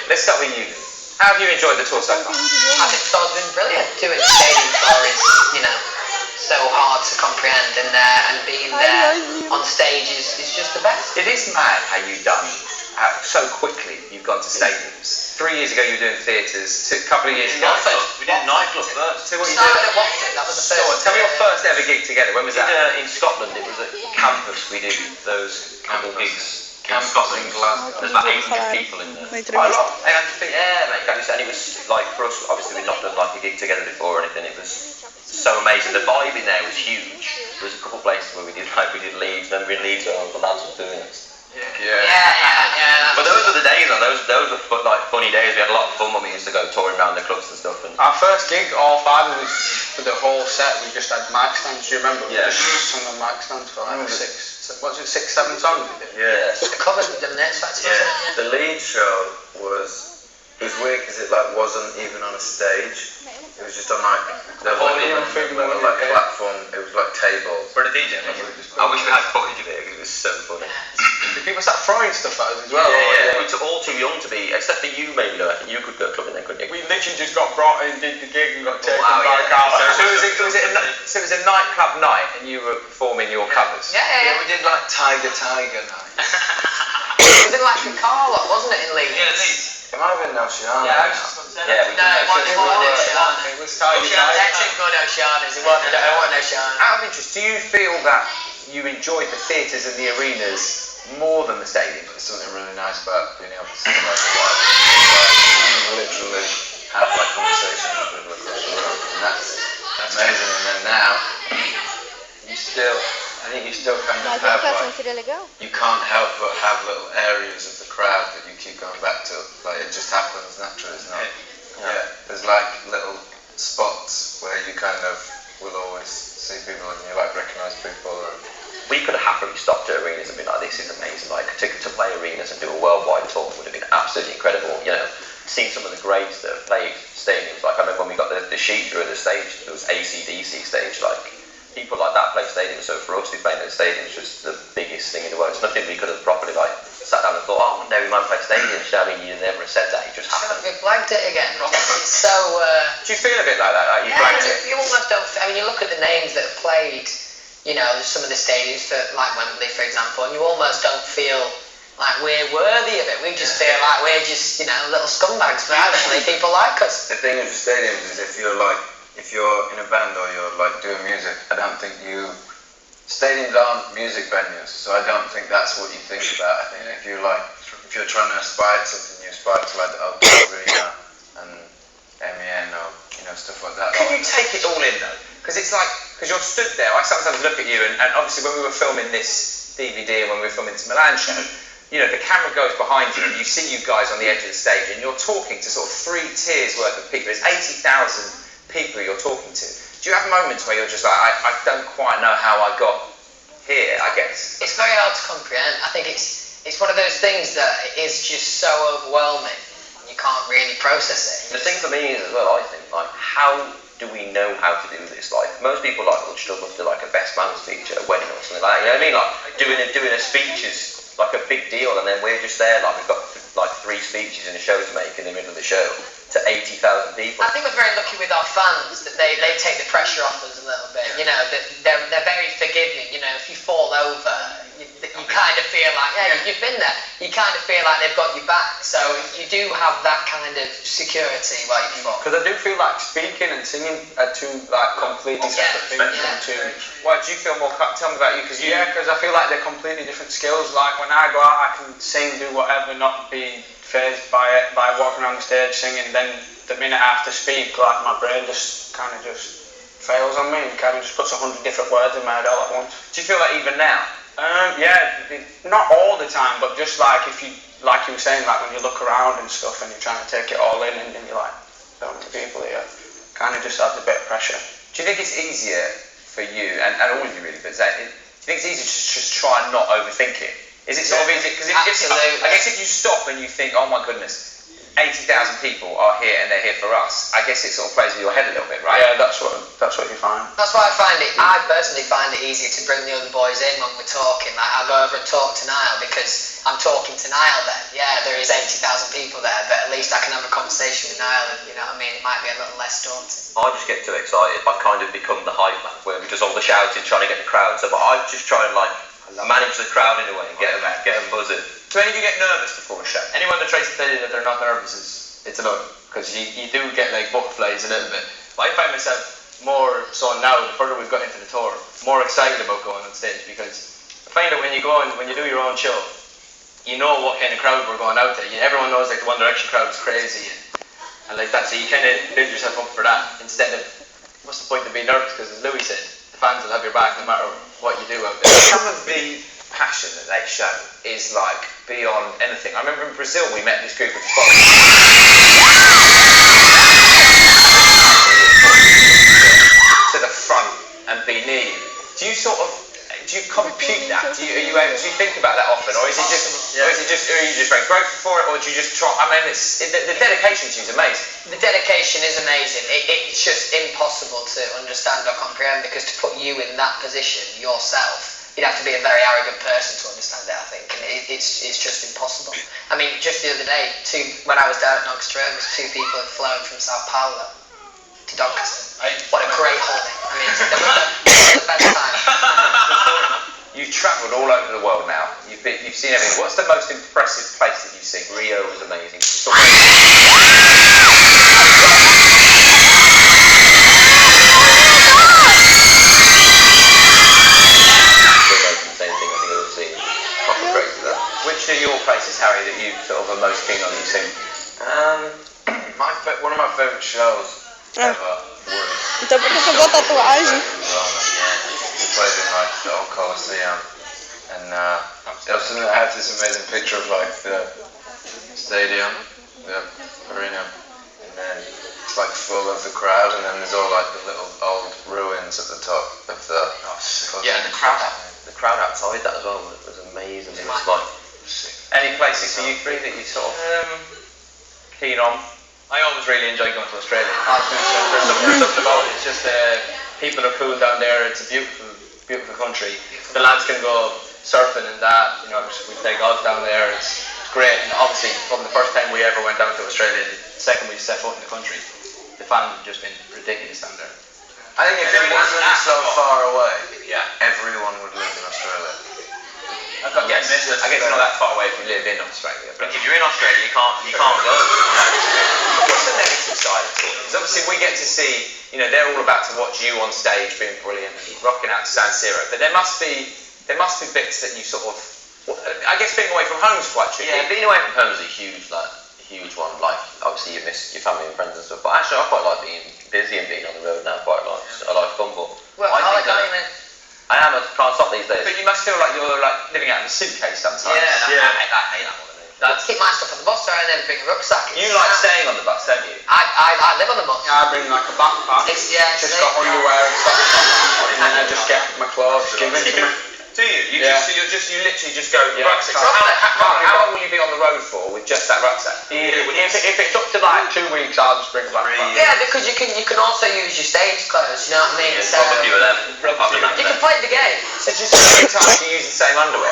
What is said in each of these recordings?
Let's start with you. How have you enjoyed the tour so far? I think the tour's been brilliant. Doing the stadium tour is, so hard to comprehend, and being there on stage is just the best. It is mad how you've done so quickly. You've gone to stadiums. 3 years ago you were doing theatres. A couple of years ago we did nightclub first. So what you Started at Watford. That was the first. Tell me your first ever gig together. When was that? In Scotland. It was at campus. We did those couple gigs. In Scotland, there's about 800 people in there. Quite a lot. 800 people. Yeah, mate. And it was like, for us, obviously we'd not done like a gig together before or anything. It was so amazing. The vibe in there was huge. There was a couple of places where we did Leeds, and then we did Leeds where the lads were doing it. Yeah. But those were the days, and those were funny days. We had a lot of fun when we used to go touring around the clubs and stuff. And our first gig, all five of us, for the whole set, we just had mic stands. Do you remember? Yeah. We just hung on mic stands for like 6, 7 songs we did. Yeah. The covers we've done next Saturday, wasn't it? The lead show was weird because it wasn't even on a stage. It was just on there was like platform. It was like tables. For the DJ. I wish we had footage of it. It was so funny. Did people start throwing stuff at us as well? Yeah. We were all too young to be, except for you maybe. I think you could go clubbing then, couldn't you? We literally just got brought in, did the gig, and got taken Wow, back yeah. out. So it was a nightclub night, and you were performing your covers. Yeah. We did like Tiger night. It was in like a car lot, wasn't it, in Leeds? Yeah, Leeds. It might have been Oceana. Yeah, we No, it wasn't Oceana. It was Tiger Electric good Oceanas. It wasn't Oceana. Out of interest, do you feel that you enjoyed the theatres and the arenas more than the stadiums? There's something really nice about being able to see like a live. You literally have like conversations with people across the road, and that's amazing. And then now, I think you still kind of have you can't help but have little areas of the crowd that you keep going back to. Like it just happens naturally, it's not. Yeah. There's like little spots where you kind of will always see people and you like recognise people. We could have happily stopped at arenas and been like, this is amazing. Like to play arenas and do a worldwide tour would have been absolutely incredible. Seeing some of the greats that have played stadiums. Like I remember when we got the sheet through the stage, there was AC/DC stage. Like people like that play stadiums. So for us, we playing in the stadiums was the biggest thing in the world. It's nothing we could have properly sat down and thought, oh, one day we might play stadiums. You never have said that. It just happened. We blagged it again. It's so. Do you feel a bit like that? Like you blagged it? You almost don't. I mean, you look at the names that have played. Some of the stadiums for like Wembley, for example, and you almost don't feel like we're worthy of it. We just feel like we're just little scumbags, but actually people like us. The thing with the stadiums is if you're in a band or you're like doing music, I don't think stadiums aren't music venues, so I don't think that's what you think about. I think if you're trying to aspire to something, you aspire to like the Open Arena and MEN or stuff like that. Can you take it all in though? Because you're stood there. I sometimes look at you, and obviously when we were filming this DVD and when we were filming this Milan show, the camera goes behind you and you see you guys on the edge of the stage and you're talking to sort of 3 tiers worth of people. There's 80,000 people you're talking to. Do you have moments where you're just like, I don't quite know how I got here, I guess? It's very hard to comprehend. I think it's one of those things that is just so overwhelming. You can't really process it. The thing for me is as well, I think, how do we know how to do this? Like, most people would struggle to do like a best man speech at a wedding or something like that. You know what I mean? Like doing a speech is like a big deal, and then we're just there like we've got like 3 speeches in a show to make in the middle of the show to 80,000 people. I think we're very lucky with our fans that they take the pressure off us a little bit. They're very forgiving. If you fall over, you kind of feel like, you've been there. You kind of feel like they've got your back. So you do have that kind of security while you perform. Because I do feel like speaking and singing are two like completely separate things. Why do you feel more? Tell me about you, because because I feel like they're completely different skills. Like when I go out, I can sing, do whatever, not be phased by it, by walking around the stage singing. Then the minute I have to speak, like my brain just kind of just fails on me and kind of just puts 100 different words in my head all at once. Do you feel that even now? Not all the time, but just like if you, like you were saying, like when you look around and stuff and you're trying to take it all in and then you're like, so many people here, kind of just adds a bit of pressure. Do you think it's easier for you, and all of you really, but Zayn, do you think it's easier to just try and not overthink it? Is it sort of easy? Because I guess if you stop and you think, oh my goodness, 80,000 people are here and they're here for us, I guess it sort of plays with your head a little bit, right? Yeah, that's what you find. That's why I personally find it easier to bring the other boys in when we're talking. Like, I'll go over and talk to Niall because I'm talking to Niall then. Yeah, there is 80,000 people there, but at least I can have a conversation with Niall and, you know what I mean, it might be a little less daunting. I just get too excited. I kind of become the hype man, where we just all the shouting, trying to get the crowd. So, but I just try and like manage the crowd in a way and get them buzzing. Do any of you get nervous before a show? Anyone that tries to tell you that they're not nervous it's a no, because you do get like butterflies a little bit. But I find myself more so now, the further we've got into the tour, more excited about going on stage, because I find that when you do your own show, you know what kind of crowd we're going out to. Everyone knows like the One Direction crowd is crazy and like that, so you kind of build yourself up for that instead of, what's the point of being nervous, because as Louis said, the fans will have your back no matter what you do out there. Some of the passion that they show is like beyond anything. I remember in Brazil we met this group of to the front and be near you. Do you compute that? Do you think about that often, or is it just are you just very grateful for it, or do you just try? I mean, the dedication to you is amazing. The dedication is amazing. It's just impossible to understand or comprehend, because to put you in that position yourself, you'd have to be a very arrogant person to understand it, I think, and it's just impossible. I mean, just the other day, when I was down at Noxtramus, 2 people had flown from Sao Paulo to Doncaster. What a great holiday. I mean, it was the best time. You've travelled all over the world now. You've seen everything. What's the most impressive place that you've seen? Rio was amazing. Which are your places, Harry, that you sort of are most keen on you've seen? One of my favourite shows ever was Então por que você botou tatuagem? we played in like the old Coliseum, and I have this amazing picture of like the stadium, the arena, and then it's like full of the crowd, and then there's all like the little old ruins at the top of the and the crowd outside that as well was amazing. It was like Any places for you three that you sort of keen on? I always really enjoy going to Australia. There's something about it. It's just people are cool down there. It's a beautiful country. The lads can go surfing and that. We play golf down there. It's great. And obviously, from the first time we ever went down to Australia, the second we set foot in the country, the fans have just been ridiculous down there. I think if it wasn't so far away, everyone would live in Australia. I guess it's not that far away if you live in Australia. if you're in Australia, you can't go. What's the negative side of it? Because obviously we get to see, they're all about to watch you on stage being brilliant and rocking out to San Siro. But there must be bits that you sort of, I guess being away from home is quite tricky. Yeah, being away from home is a huge one. Like obviously you miss your family and friends and stuff. But actually, I quite like being busy and being on the road now. I like fun, but I am. I can't stop these days. But you must feel like you're like living out in a suitcase sometimes. I hate that more than anything. I keep my stuff on the bus, so I never bring a rucksack. You like staying on the bus, don't you? I live on the bus. Yeah, I bring like a backpack. Just got underwear and stuff, and then I just get my clothes given to me. Do you? You literally just go rucksack. Yeah. So how long will you be on the road for with just that rucksack? If it's up to like 2 weeks, I'll just bring a backpack. Yeah, because you can also use your stage clothes. You know what I mean? So Probably with them. you can play the game. So just every time you use the same underwear.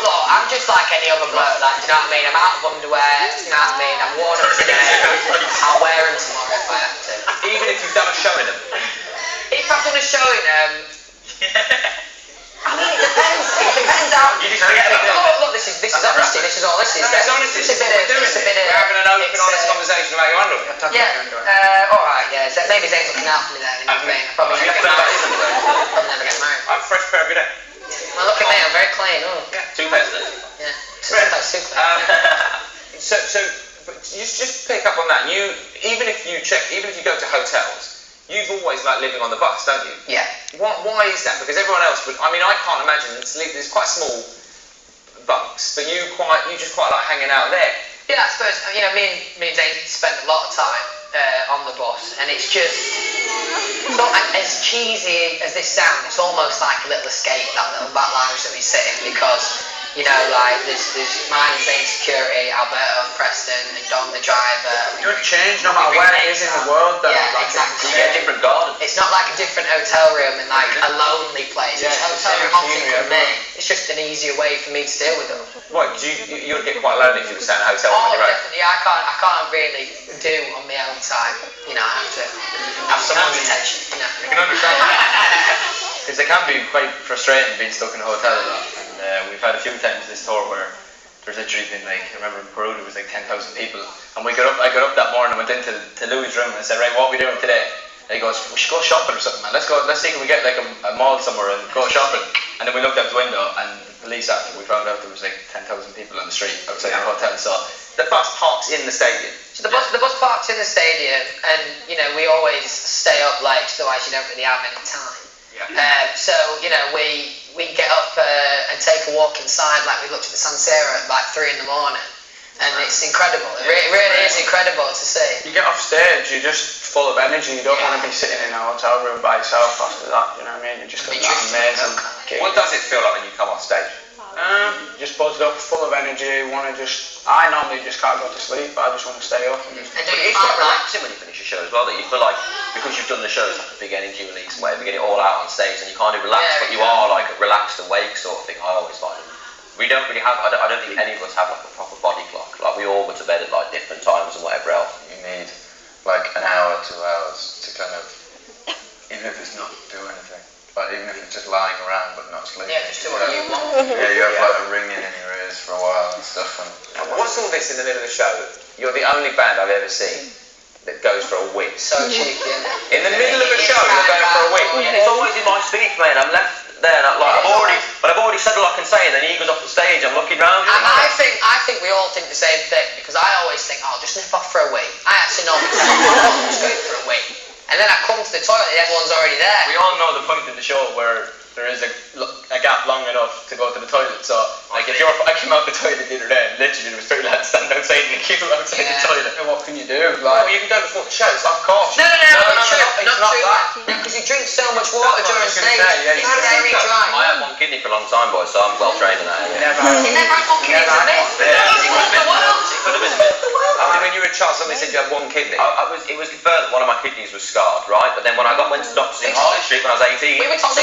Look, I'm just like any other bloke. Like, do you know what I mean? I'm out of underwear. You know what I mean? I'm worn them today. I'll wear them tomorrow if I have to. Even if you've done a show in them. if I've done a show in I mean, it depends. It depends how. You just forget about it. Look, this is honesty. This is all this is. It's honesty. It's a bit of. We're having an open, honest conversation about your underwear. Yeah. All right. Yeah. Maybe Zayn's looking out for me there. You know what I mean? I probably never get married. Probably never get married. I'm fresh pair every day. Well, look at me. I'm very clean. Oh. Yeah. 2 pairs then. Yeah. Sometimes too clean. So, but you just pick up on that. Even if you go to hotels, you've always liked living on the bus, don't you? Yeah. Why is that? Because everyone else would. I mean, I can't imagine. There's quite small bunks, but you just quite like hanging out there. Yeah, I suppose. You know, me and Zayn spend a lot of time on the bus, and it's just not as cheesy as this sounds. It's almost like a little escape, that little back lounge that we sit in, because. You know, like there's mine and Zayn security, Alberto and Preston, and Don the driver. It would change no matter where it is in the world, though. Yeah, like, exactly. You get a different garden. It's not like a different hotel room and like a lonely place. Yeah, It's a hotel room opposite from me. It's just an easier way for me to deal with them. What? You would get quite lonely if you were staying in a hotel on Oh, your own. definitely. I can't really do on my own time. You know, I have to have someone's attention. You know. You can understand that. Because it can be quite frustrating being stuck in a hotel a lot. And we've had a few times this tour where there's literally been like, I remember in Peru there was like 10,000 people. And I got up that morning and went into Louis' room and I said, right, what are we doing today? And he goes, we should go shopping or something, man. Let's see if we get like a mall somewhere and go shopping. And then we looked out the window and the police after we found out there was like 10,000 people on the street outside the hotel. So the bus parks in the stadium. So the bus parks in the stadium, and you know we always stay up late, otherwise you don't really have any time. So you know we get up and take a walk inside, like we looked at the San Siro at like 3 in the morning, and it's incredible. It really is incredible to see. You get off stage, you're just full of energy. You don't want to be sitting in a hotel room by yourself after that. You know what I mean? You're just got that amazing gig. What does it feel like when you come off stage? Just buzzed up, full of energy. I normally just can't go to sleep, but I just want to stay up. And do But you it's find quite like relaxing when you finish a show as well, that you feel like, because you've done the show, it's like a big energy release and whatever, you get it all out on stage and you can't do relax, but you are like a relaxed awake sort of thing. I always find. We don't really have, I don't think any of us have like a proper body clock. Like we all go to bed at like different times and whatever else. You need like an hour, 2 hours to kind of, even if it's not do anything, like even if it's just lying around but not sleeping. yeah, just do what you want. Yeah, you have like a ringing in your ears for a while and stuff. And What's all this in the middle of the show? You're the only band I've ever seen that goes for a week. So cheeky, isn't it? In the middle of a show, you're going for a week. It's always in my speech, mate. I'm left there and I've already said all I can say, and then he goes off the stage, I'm looking round. I think we all think the same thing, because I always think, oh, just nip off for a week. I actually normally tell you, oh, just go for a week. And then I come to the toilet and everyone's already there. we all know the point in the show where there is a gap long enough to go to the toilet. So like I came out the toilet the other day and literally there was 3 lads standing outside in the queue outside the toilet. what can you do? Well, you can go before the show, of course. No, not true. it's not that. Because you drink so much water during was stage. gonna say, yeah, It's you very dry. I had one kidney for a long time, boys, so I'm well trained in that area. You never had one kidney for me. The world. Could have been a bit. When you were a child, somebody said you had one kidney. It was confirmed that one of my kidneys was scarred, right? But then when I went to doctors in Harley Street when I was 18, We were told